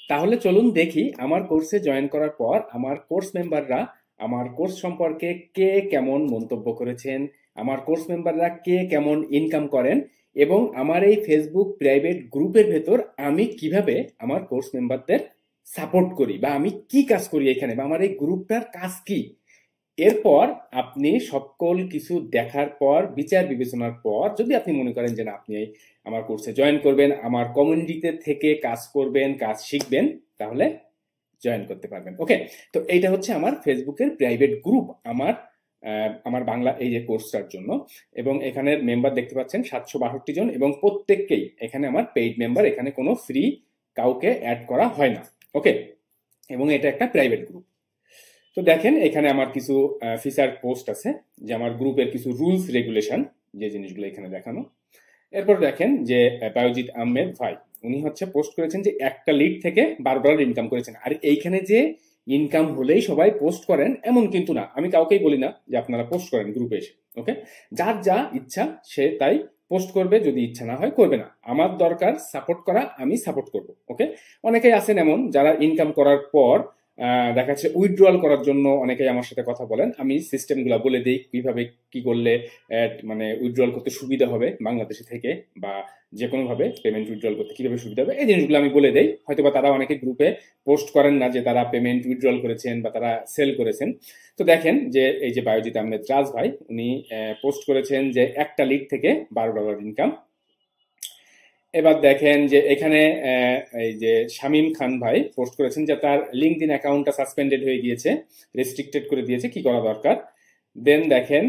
তাহলে চলুন দেখি আমার কোর্সে জয়েন করার পর আমার কোর্স মেম্বাররা আমার কোর্স সম্পর্কে কে কেমন মন্তব্য করেছেন, আমার কোর্স মেম্বাররা কে কেমন ইনকাম করেন, এবং আমার এই ফেসবুক প্রাইভেট গ্রুপের ভেতর আমি কিভাবে আমার কোর্স মেম্বারদের সাপোর্ট করি বা আমি কি কাজ করি এখানে, বা আমার এই গ্রুপটার কাজ কি। এরপর আপনি সকল কিছু দেখার পর বিচার বিবেচনার পর যদি আপনি মনে করেন যে না, আপনি আমার কোর্সে জয়েন করবেন, আমার কমিউনিটিতে থেকে কাজ করবেন, কাজ শিখবেন, তাহলে জয়েন করতে পারবেন। ওকে, তো এইটা হচ্ছে আমার ফেসবুকের প্রাইভেট গ্রুপ আমার বাংলা এই যে কোর্সটার জন্য। এবং এখানের মেম্বার দেখতে পাচ্ছেন 762 জন, এবং প্রত্যেককেই এখানে আমার পেইড মেম্বার, এখানে কোনো ফ্রি কাউকে অ্যাড করা হয় না। ওকে, এবং এটা একটা প্রাইভেট গ্রুপ। তো দেখেন এখানে আমার কিছু ফিচার পোস্ট আছে, যে আমার গ্রুপের কিছু রুলস রেগুলেশন, যে জিনিসগুলো এখানে দেখানো। এরপর দেখেন যে বায়োজিৎ আহমেদ ভাই উনি হচ্ছে পোস্ট করেছেন যে একটা লিড থেকে $12 ইনকাম করেছেন। আর এইখানে যে ইনকাম হলেই সবাই পোস্ট করেন এমন কিন্তু না, আমি কাউকেই বলি না যে আপনারা পোস্ট করেন গ্রুপে এসে। ওকে, যার যা ইচ্ছা সে তাই পোস্ট করবে, যদি ইচ্ছা না হয় করবে না। আমার দরকার সাপোর্ট করা, আমি সাপোর্ট করব। ওকে, অনেকেই আছেন এমন যারা ইনকাম করার পর দেখা যাচ্ছে উইথড্রয়াল করার জন্য অনেকেই আমার সাথে কথা বলেন, আমি সিস্টেমগুলো বলে দিই কিভাবে কি করলে মানে উইথড্রয়াল করতে সুবিধা হবে বাংলাদেশে থেকে, বা যে কোনো ভাবে পেমেন্ট উইথড্রয়াল করতে কিভাবে সুবিধা হবে, এই জিনিসগুলো আমি বলে দেই। হয়তোবা তারা অনেকে গ্রুপে পোস্ট করেন না যে তারা পেমেন্ট উইথড্রয়াল করেছেন বা তারা সেল করেছেন। তো দেখেন যে এই যে বায়োজিৎ আহমেদ রাজ ভাই উনি পোস্ট করেছেন যে একটা লিড থেকে $12 ইনকাম। এবার দেখেন যে এখানে এই যে শামীম খান ভাই পোস্ট করেছেন যে তার লিঙ্কডইন অ্যাকাউন্টটা সাসপেন্ডেড হয়ে গিয়েছে, রেস্ট্রিক্টেড করে দিয়েছে, কি করা দরকার। দেন দেখেন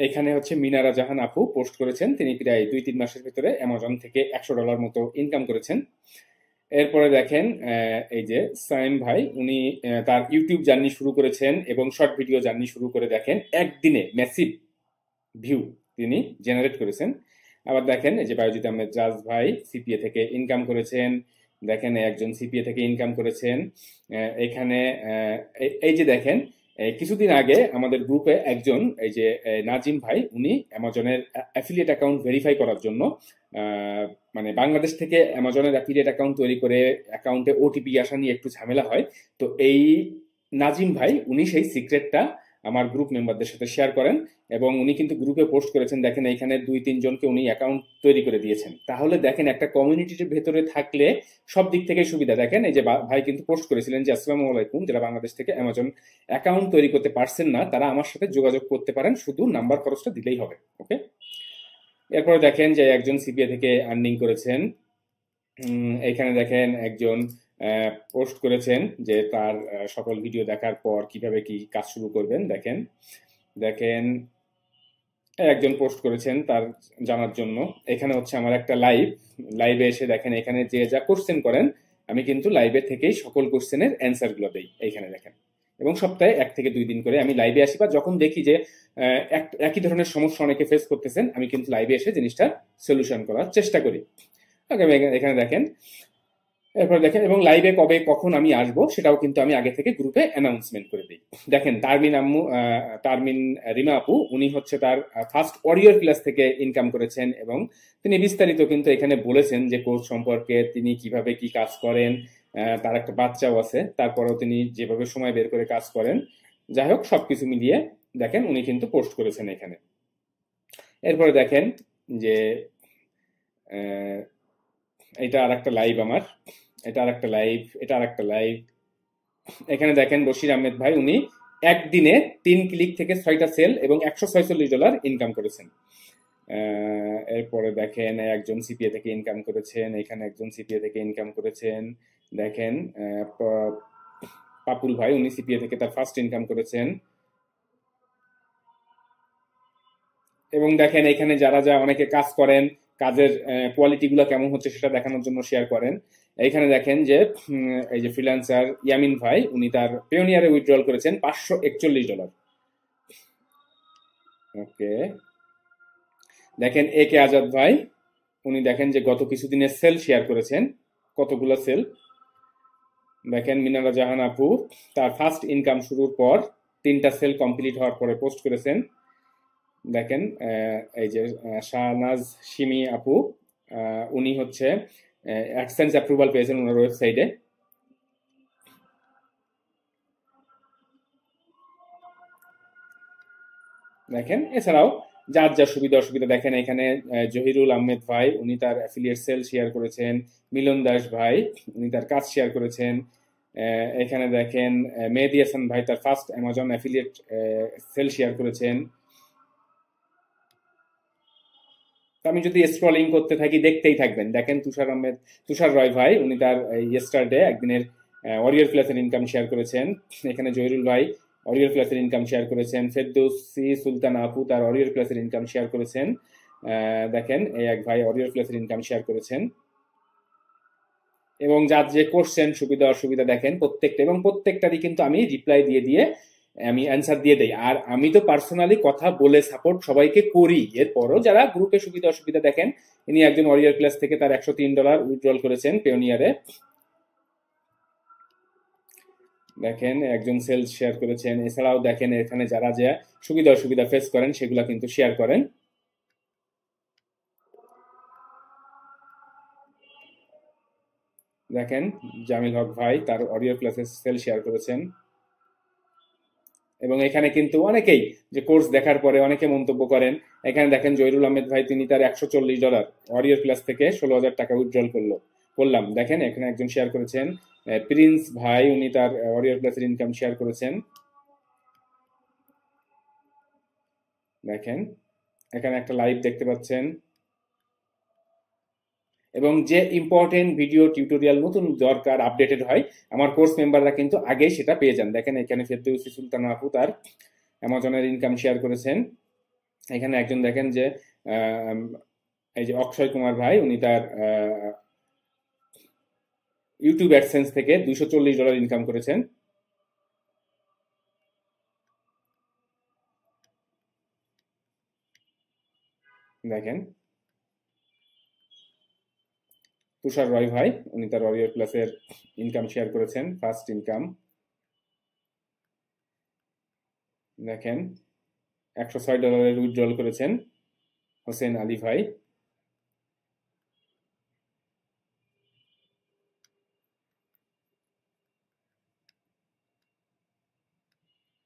এখানে হচ্ছে মিনারা জাহান আপু পোস্ট করেছেন, তিনি প্রায় 2-3 মাসের ভিতরে অ্যামাজন থেকে $100 মতো ইনকাম করেছেন। এরপরে দেখেন এই যে সাইম ভাই উনি তার ইউটিউব জার্নি শুরু করেছেন এবং শর্ট ভিডিও জার্নি শুরু করে দেখেন একদিনে ম্যাসিভ ভিউ তিনি জেনারেট করেছেন। আবার দেখেন এই যে বায়োজিৎ আহমেদ রাজ ভাই সিপিএ থেকে ইনকাম করেছেন, দেখেন একজন সিপিএ থেকে ইনকাম করেছেন। এখানে এই যে দেখেন কিছুদিন আগে আমাদের গ্রুপে একজন এই যে নাজিম ভাই উনি অ্যামাজনের অ্যাফিলিয়েট অ্যাকাউন্ট ভেরিফাই করার জন্য মানে বাংলাদেশ থেকে অ্যামাজনের অ্যাফিলিয়েট অ্যাকাউন্ট তৈরি করে অ্যাকাউন্টে ওটিপি আসা নিয়ে একটু ঝামেলা হয়। তো এই নাজিম ভাই উনি সেই সিক্রেটটা আমার গ্রুপ মেম্বারদের সাথে শেয়ার করেন, এবং উনি কিন্তু গ্রুপে পোস্ট করেছেন। দেখেন এখানে 2-3 জনকে উনি অ্যাকাউন্ট তৈরি করে দিয়েছেন। তাহলে দেখেন একটা কমিউনিটির ভেতরে থাকলে সব দিক থেকে সুবিধা। দেখেন এই যে ভাই কিন্তু পোস্ট করেছিলেন যে আসসালামু আলাইকুম, যারা বাংলাদেশ থেকে অ্যামাজন অ্যাকাউন্ট তৈরি করতে পারছেন না তারা আমার সাথে যোগাযোগ করতে পারেন, শুধু নাম্বার খরচটা দিলেই হবে। ওকে, এরপরে দেখেন যে একজন সিপিএ থেকে আর্নিং করেছেন। এখানে দেখেন একজন পোস্ট করেছেন যে তার সকল ভিডিও দেখার পর কিভাবে কি কাজ শুরু করবেন। দেখেন দেখেন একজন পোস্ট করেছেন তার জানার জন্য। এখানে হচ্ছে আমার একটা লাইভে এসে দেখেন এখানে যে যা কোশ্চেন করেন আমি কিন্তু লাইভে থেকেই সকল কোশ্চেনের অ্যান্সার গুলো দেই এইখানে দেখেন। এবং সপ্তাহে 1 থেকে 2 দিন করে আমি লাইভে আসি, বা যখন দেখি যে একই ধরনের সমস্যা অনেকে ফেস করতেছেন আমি কিন্তু লাইভে এসে জিনিসটা সলিউশন করার চেষ্টা করি। এখানে দেখেন, এরপর দেখেন এবং লাইভে কবে কখন আমি আসবো সেটাও কিন্তু আমি আগে থেকে গ্রুপে অ্যানাউন্সমেন্ট করে দিই। দেখেন তারমিন রিমা আপু উনি হচ্ছে তার ফার্স্ট ওয়ারিয়র ক্লাস থেকে ইনকাম করেছেন, এবং তিনি বিস্তারিত কিন্তু এখানে বলেছেন যে কোর্স সম্পর্কে, তিনি কিভাবে কি কাজ করেন, তার একটা বাচ্চাও আছে, তারপরেও তিনি যেভাবে সময় বের করে কাজ করেন। যাই হোক সবকিছু মিলিয়ে দেখেন উনি কিন্তু পোস্ট করেছেন এখানে। এরপরে দেখেন যে এটা আর একটা লাইভ আমার, এটা আর একটা লাইভ, এটা আর একটা লাইভ। এখানে দেখেন বশির আহমেদ ভাই উনি একদিনে 3 ক্লিক থেকে 6টা সেল এবং $146 ইনকাম করেছেন। এরপরে দেখেন একজন সিপিএ থেকে ইনকাম করেছেন, এখানে একজন সিপিএ থেকে ইনকাম করেছেন। দেখেন পাপুল ভাই উনি সিপিএ থেকে তার ফার্স্ট ইনকাম করেছেন। এবং দেখেন এখানে যারা যা অনেকে কাজ করেন, কাজের কোয়ালিটি গুলো কেমন হচ্ছে সেটা দেখানোর জন্য শেয়ার করেন। এইখানে দেখেন যে এই যে ফ্রিল্যান্সার ইয়ামিন ভাই উনি তার পেওনিয়ারে উইথড্রল করেছেন $541। ওকে, দেখেন এ কে আজাদ ভাই উনি দেখেন যে গত কিছুদিনের সেল শেয়ার করেছেন, কতগুলো সেল। দেখেন মিনারা জাহান আপু তার ফার্স্ট ইনকাম শুরুর পর 3টা সেল কমপ্লিট হওয়ার পরে পোস্ট করেছেন। দেখেন এই যে শাহনাজ সিমি আপু উনি হচ্ছে অ্যাডসেন্স অ্যাপ্রুভাল পেয়েছেন ওনার ওয়েবসাইটে। দেখেন এছাড়াও যার যা সুবিধা অসুবিধা দেখেন এখানে জহিরুল আহমেদ ভাই উনি তার অ্যাফিলিয়েট সেল শেয়ার করেছেন, মিলন দাস ভাই উনি তার কাজ শেয়ার করেছেন, এখানে দেখেন মেহেদি হাসান ভাই তার first Amazon affiliate sale share করেছেন। আমি যদি স্ক্রলিং করতে থাকি দেখতেই থাকবেন। দেখেন তুষার রয় ভাই উনি তার ইয়েস্টারডে একদিনের ওয়ারিয়র ক্লাসের ইনকাম শেয়ার করেছেন। এখানে জহিরুল ভাই ওয়ারিয়র ক্লাসের ইনকাম শেয়ার করেছেন। ফেরদৌসি সুলতান আপু তার ওয়ারিয়র ক্লাসের ইনকাম শেয়ার করেছেন। দেখেন এই এক ভাই ওয়ারিয়র ক্লাসের ইনকাম শেয়ার করেছেন। এবং যার যে কোশ্চেন সুবিধা অসুবিধা দেখেন প্রত্যেকটা, এবং প্রত্যেকটারই কিন্তু আমি রিপ্লাই দিয়ে দিয়ে আমি অ্যান্সার দিয়ে দেই। আর আমি তো পার্সোনালি কথা বলে সাপোর্ট সবাইকে করি। এরপরও যারা গ্রুপে সুবিধা অসুবিধা দেখেন, ইনি একজন ওয়ারিয়র ক্লাস থেকে তার $103 উইথড্রল করেছেন পেওনিয়ারে। দেখেন একজন সেলস শেয়ার করেছেন। এছাড়াও দেখেন এখানে যারা যা সুবিধা অসুবিধা ফেস করেন সেগুলা কিন্তু শেয়ার করেন। দেখেন জামিল হক ভাই তার অডিও ক্লাসে সেল শেয়ার করেছেন। এবং এখানে কিন্তু অনেকেই যে কোর্স দেখার পরে অনেকে মন্তব্য করেন। এখানে দেখেন জহিরুল আহমেদ ভাই তিনি তার $140 অডিও ক্লাস থেকে 16,000 টাকা উইথড্রল করলাম। দেখেন এখানে একজন শেয়ার করেছেন প্রিন্স ভাই উনি তার অডিও ক্লাসের ইনকাম শেয়ার করেছেন। দেখেন এখানে একটা লাইভ দেখতে পাচ্ছেন। এবং যে ইম্পর্টেন্ট ভিডিও টিউটোরিয়াল নতুন দরকার আপডেটেড হয় আমার কোর্স মেম্বাররা কিন্তু আগেই সেটা পেয়ে যান। দেখেন এখানে ফেরদৌসি সুলতান আপু তার অ্যামাজনের ইনকাম শেয়ার করেছেন। এখানে একজন দেখেন যে এই যে অক্ষয় কুমার ভাই উনি তার ইউটিউব অ্যাডসেন্স থেকে $240 ইনকাম করেছেন। দেখেন তুষার রয় ভাই উনি তার ওয়ারিয়র প্লাসের ইনকাম শেয়ার করেছেন, ফার্স্ট ইনকাম। দেখেন $106 উইথড্রল করেছেন হোসেন আলী ভাই।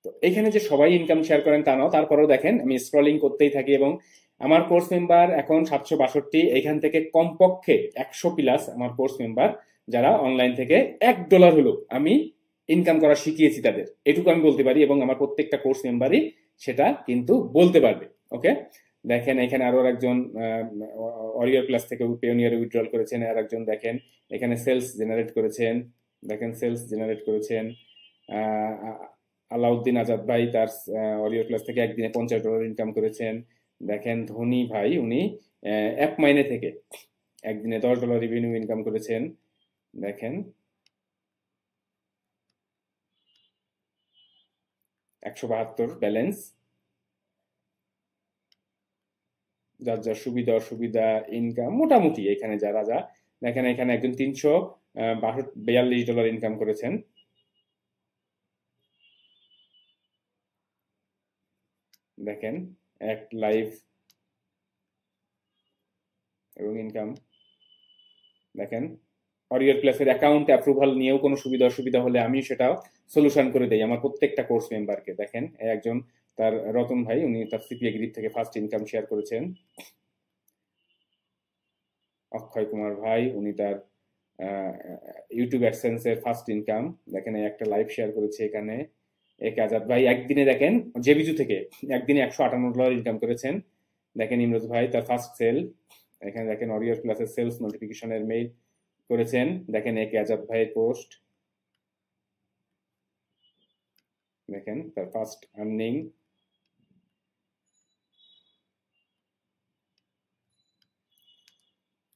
তো এখানে যে সবাই ইনকাম শেয়ার করেন তা নয়, তারপরেও দেখেন আমি স্ক্রলিং করতেই থাকি এবং আমার কোর্স মেম্বার এখন 762। এখান থেকে কমপক্ষে 100+ আমার কোর্স মেম্বার যারা অনলাইন থেকে $1 হলো আমি ইনকাম করা শিখিয়েছি তাদের, এটুকু আমি বলতে পারি এবং আমার প্রত্যেকটা কোর্স মেম্বারই সেটা কিন্তু বলতে পারবে। ওকে, দেখেন এখানে আরো একজন ওয়ারিয়র ক্লাস থেকে পেওনিয়ারে উইথড্রল করেছেন। আর একজন দেখেন এখানে সেলস জেনারেট করেছেন। দেখেন সেলস জেনারেট করেছেন আলাউদ্দিন আজাদ ভাই তার ওয়ারিয়র ক্লাস থেকে একদিনে $50 ইনকাম করেছেন। দেখেন ধনী ভাই উনি অ্যাপ মাইনে থেকে একদিনে $10 রেভিনিউ ইনকাম করেছেন। দেখেন 172 ব্যালেন্স। যার যার সুবিধা অসুবিধা ইনকাম মোটামুটি এখানে যারা যা দেখেন এখানে একজন $342 ইনকাম করেছেন। দেখেন এক লাইভ এবং ইনকাম। দেখেন ওয়ারিয়র ক্লাসের অ্যাকাউন্ট অ্যাপ্রুভাল নিয়েও কোনো সুবিধা অসুবিধা হলে আমি সেটা সলিউশন করে দেই আমার প্রত্যেকটা কোর্স মেম্বারকে। দেখেন একজন তার রতন ভাই উনি তার সিপিএ গ্রিপ থেকে ফার্স্ট ইনকাম শেয়ার করেছেন। অক্ষয় কুমার ভাই উনি তার ইউটিউব অ্যাডসেন্সের ফার্স্ট ইনকাম। দেখেন একটা লাইভ শেয়ার করেছে এখানে। এক আজাদ ভাই একদিনে দেখেন জেবিজু থেকে একদিনে $158 ইনকাম করেছেন। দেখেন ইমরোজ ভাই তার ফার্স্ট সেল। এখানে দেখেন ওয়ারিয়র ক্লাসের সেলস নোটিফিকেশনের মেইল করেছেন। দেখেন এক আজাদ ভাইয়ের পোস্ট। দেখেন তার ফার্স্ট আর্নিং।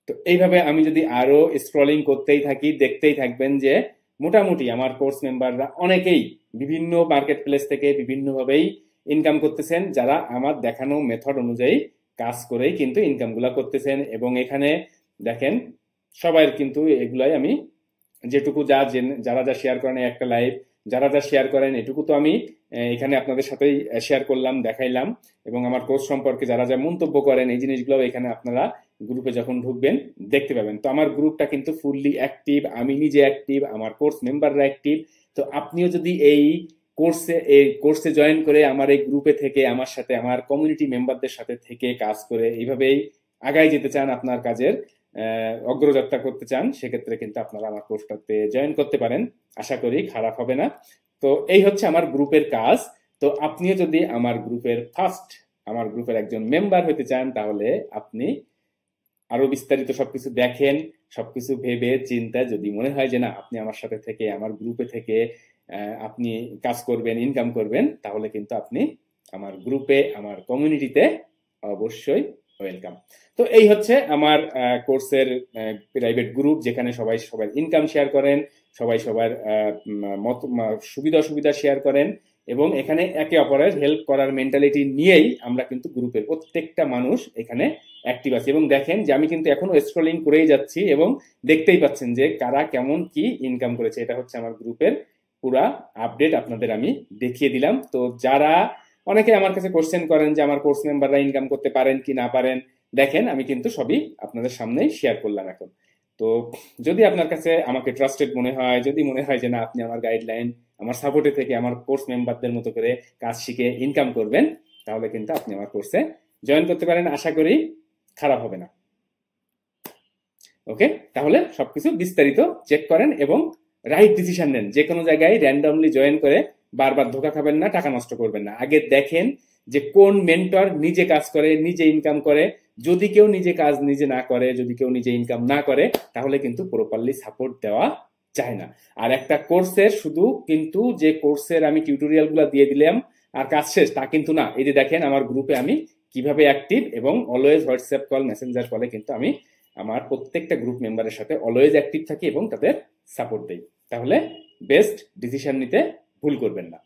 তো এইভাবে আমি যদি আরো স্ক্রলিং করতেই থাকি দেখতেই থাকবেন যে মোটামুটি আমার কোর্স মেম্বাররা অনেকেই বিভিন্ন মার্কেট প্লেস থেকে বিভিন্নভাবেই ইনকাম করতেছেন, যারা আমার দেখানো মেথড অনুযায়ী কাজ করেই কিন্তু ইনকামগুলা করতেছেন। এবং এখানে দেখেন সবাই কিন্তু এগুলাই আমি যেটুকু যারা যা শেয়ার করেন একটা লাইভ যারা যা শেয়ার করেন এটুকু তো আমি এখানে আপনাদের সাথেই শেয়ার করলাম, দেখাইলাম। এবং আমার কোর্স সম্পর্কে যারা যা মন্তব্য করেন এই জিনিসগুলো এখানে আপনারা গ্রুপে যখন ঢুকবেন দেখতে পাবেন। তো আমার গ্রুপটা কিন্তু ফুললি অ্যাক্টিভ, আমি নিজে অ্যাক্টিভ, আমার কোর্স মেম্বাররা অ্যাক্টিভ। তো আপনিও যদি এই এই কোর্সে জয়েন করে আমার এই গ্রুপে থেকে আমার সাথে আমার কমিউনিটি মেম্বারদের সাথে থেকে কাজ করে এইভাবেই আগায় যেতে চান, আপনার কাজের অগ্রযাত্রা করতে চান, সেক্ষেত্রে কিন্তু আপনারা আমার কোর্সটাতে জয়েন করতে পারেন। আশা করি খারাপ হবে না। তো এই হচ্ছে আমার গ্রুপের কাজ। তো আপনিও যদি আমার গ্রুপের একজন মেম্বার হতে চান, তাহলে আপনি আরো বিস্তারিত সবকিছু দেখেন, সবকিছু ভেবে চিন্তা যদি মনে হয় যে না, আপনি আমার সাথে থেকে আমার গ্রুপে থেকে আপনি কাজ করবেন, ইনকাম করবেন, তাহলে কিন্তু আপনি আমার গ্রুপে, আমার কমিউনিটিতে অবশ্যই ওয়েলকাম। তো এই হচ্ছে আমার কোর্সের প্রাইভেট গ্রুপ, যেখানে সবাই সবার ইনকাম শেয়ার করেন, সবাই সবার সুবিধা অসুবিধা শেয়ার করেন, এবং এখানে একে অপরের হেল্প করার মেন্টালিটি নিয়েই আমরা কিন্তু গ্রুপের প্রত্যেকটা মানুষ এখানে অ্যাক্টিভ আছি। এবং দেখেন যে আমি কিন্তু এখনো স্ক্রলিং করেই যাচ্ছি, এবং দেখতেই পাচ্ছেন যে কারা কেমন কি ইনকাম করেছে। এটা হচ্ছে আমার গ্রুপের পুরা আপডেট আপনাদের আমি দেখিয়ে দিলাম। তো যারা অনেকে আমার কাছে কোশ্চেন করেন যে আমার কোর্স মেম্বাররা ইনকাম করতে পারেন কি না পারেন, দেখেন আমি কিন্তু সবই আপনাদের সামনেই শেয়ার করলাম এখন। তো যদি আপনার কাছে আমাকে ট্রাস্টেড মনে হয়, যদি মনে হয় যে না, আপনি আমার গাইডলাইন, আমার সাপোর্টে থেকে আমার কোর্স মেম্বারদের মতো করে কাজ শিখে ইনকাম করবেন, তাহলে কিন্তু আপনি আমার কোর্সে জয়েন করতে পারেন। আশা করি খারাপ হবে না। ওকে, তাহলে সবকিছু বিস্তারিত চেক করেন এবং রাইট ডিসিশন নেন। যে কোনো জায়গায় র্যান্ডমলি জয়েন করে বারবার ধোকা খাবেন না, টাকা নষ্ট করবেন না। আগে দেখেন যে কোন মেন্টর নিজে কাজ করে, নিজে ইনকাম করে। যদি কেউ নিজে কাজ নিজে না করে, যদি কেউ নিজে ইনকাম না করে, তাহলে কিন্তু প্রপারলি সাপোর্ট দেওয়া যায় না। আর একটা কোর্সের শুধু কিন্তু যে কোর্সের আমি টিউটোরিয়াল গুলা দিয়ে দিলাম আর কাজ শেষ, তা কিন্তু না। এই যে দেখেন আমার গ্রুপে আমি কিভাবে অ্যাক্টিভ, এবং অলওয়েজ হোয়াটসঅ্যাপ কল, মেসেঞ্জার কলে কিন্তু আমি আমার প্রত্যেকটা গ্রুপ মেম্বারের সাথে অলওয়েজ অ্যাক্টিভ থাকি এবং তাদের সাপোর্ট দেই। তাহলে বেস্ট ডিসিশন নিতে ভুল করবেন না।